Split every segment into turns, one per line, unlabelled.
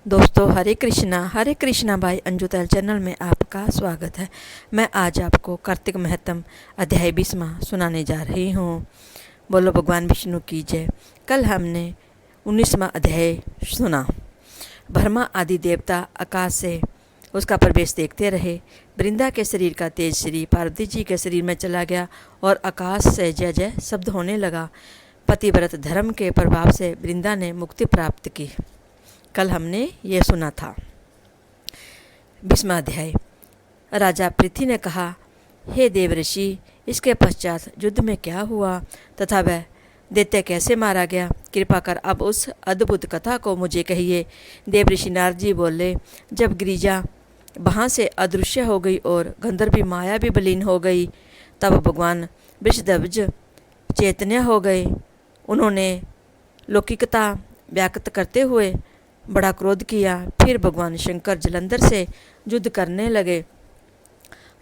दोस्तों हरे कृष्णा भाई अंजू तैल चैनल में आपका स्वागत है। मैं आज आपको कार्तिक महत्तम अध्याय 20वां सुनाने जा रही हूँ। बोलो भगवान विष्णु की जय। कल हमने 19वां अध्याय सुना। ब्रह्मा आदि देवता आकाश से उसका प्रवेश देखते रहे। वृंदा के शरीर का तेज श्री पार्वती जी के शरीर में चला गया और आकाश से जय जय शब्द होने लगा। पतिव्रत धर्म के प्रभाव से वृंदा ने मुक्ति प्राप्त की। कल हमने ये सुना था। 20वां अध्याय। राजा पृथ्वी ने कहा, हे देवऋषि, इसके पश्चात युद्ध में क्या हुआ तथा वह दैत्य कैसे मारा गया? कृपा कर अब उस अद्भुत कथा को मुझे कहिए। देवऋषि नारद जी बोले, जब गिरिजा वहाँ से अदृश्य हो गई और गंधर्वी माया भी विलीन हो गई, तब भगवान वृषध्वज चैतन्य हो गए। उन्होंने लौकिकता व्यक्त करते हुए बड़ा क्रोध किया। फिर भगवान शंकर जलंधर से युद्ध करने लगे।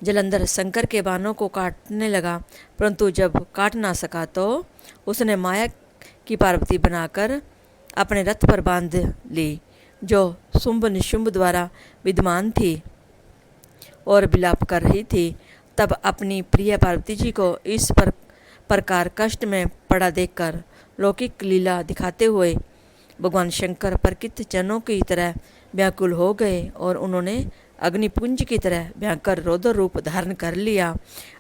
जलंधर शंकर के बाणों को काटने लगा, परंतु जब काट ना सका तो उसने माया की पार्वती बनाकर अपने रथ पर बांध ली, जो शुंभ निशुंभ द्वारा विद्यमान थी और विलाप कर रही थी। तब अपनी प्रिय पार्वती जी को इस प्रकार कष्ट में पड़ा देखकर लौकिक लीला दिखाते हुए भगवान शंकर प्रकृत जनों की तरह व्याकुल हो गए और उन्होंने अग्निपुंज की तरह भयंकर रौद्र रूप धारण कर लिया।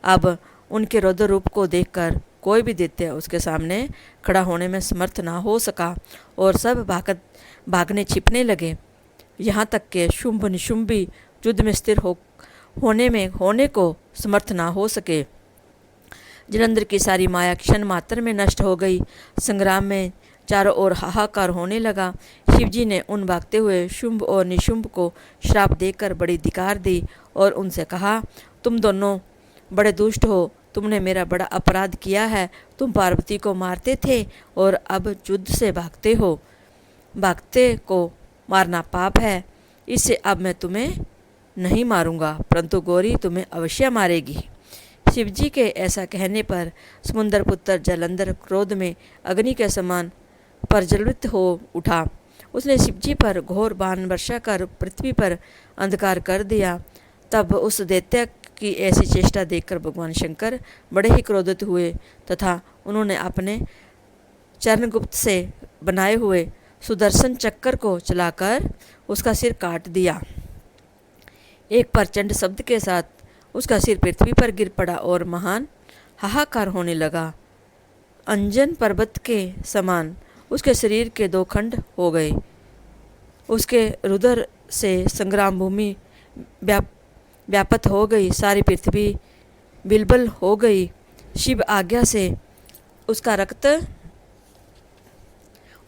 अब उनके रौद्र रूप को देखकर कोई भी दैत्य उसके सामने खड़ा होने में समर्थ ना हो सका और सब भागने छिपने लगे। यहाँ तक कि शुंभ निशुंभी युद्ध में स्थिर होने को समर्थ ना हो सके। जलंधर की सारी माया क्षण मात्र में नष्ट हो गई। संग्राम में चारों ओर हाहाकार होने लगा। शिवजी ने उन भागते हुए शुंभ और निशुंभ को श्राप देकर बड़ी धिक्कार दी और उनसे कहा, तुम दोनों बड़े दुष्ट हो, तुमने मेरा बड़ा अपराध किया है। तुम पार्वती को मारते थे और अब युद्ध से भागते हो। भागते को मारना पाप है, इससे अब मैं तुम्हें नहीं मारूंगा, परंतु गौरी तुम्हें अवश्य मारेगी। शिवजी के ऐसा कहने पर समुद्र पुत्र जलंधर क्रोध में अग्नि के समान प्रज्वलित हो उठा। उसने शिवजी पर घोर बाण वर्षा कर पृथ्वी पर अंधकार कर दिया। तब उस दैत्य की ऐसी चेष्टा देखकर भगवान शंकर बड़े ही क्रोधित हुए तथा उन्होंने अपने चरणगुप्त से बनाए हुए सुदर्शन चक्कर को चलाकर उसका सिर काट दिया। एक प्रचंड शब्द के साथ उसका सिर पृथ्वी पर गिर पड़ा और महान हाहाकार होने लगा। अंजन पर्वत के समान उसके शरीर के दो खंड हो गए। उसके रुधिर से संग्राम भूमि व्याप्त हो गई। सारी पृथ्वी बिलबल हो गई। शिव आज्ञा से उसका रक्त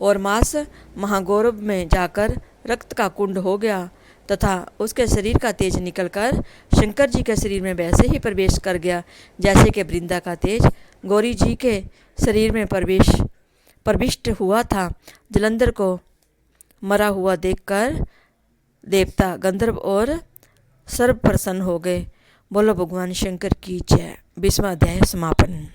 और मांस महागौरव में जाकर रक्त का कुंड हो गया तथा उसके शरीर का तेज निकलकर शंकर जी के शरीर में वैसे ही प्रवेश कर गया जैसे कि वृंदा का तेज गौरी जी के शरीर में प्रविष्ट हुआ था। जलंधर को मरा हुआ देखकर देवता, गंधर्व और सर्व प्रसन्न हो गए। बोलो भगवान शंकर की जय। 20वां अध्याय समापन।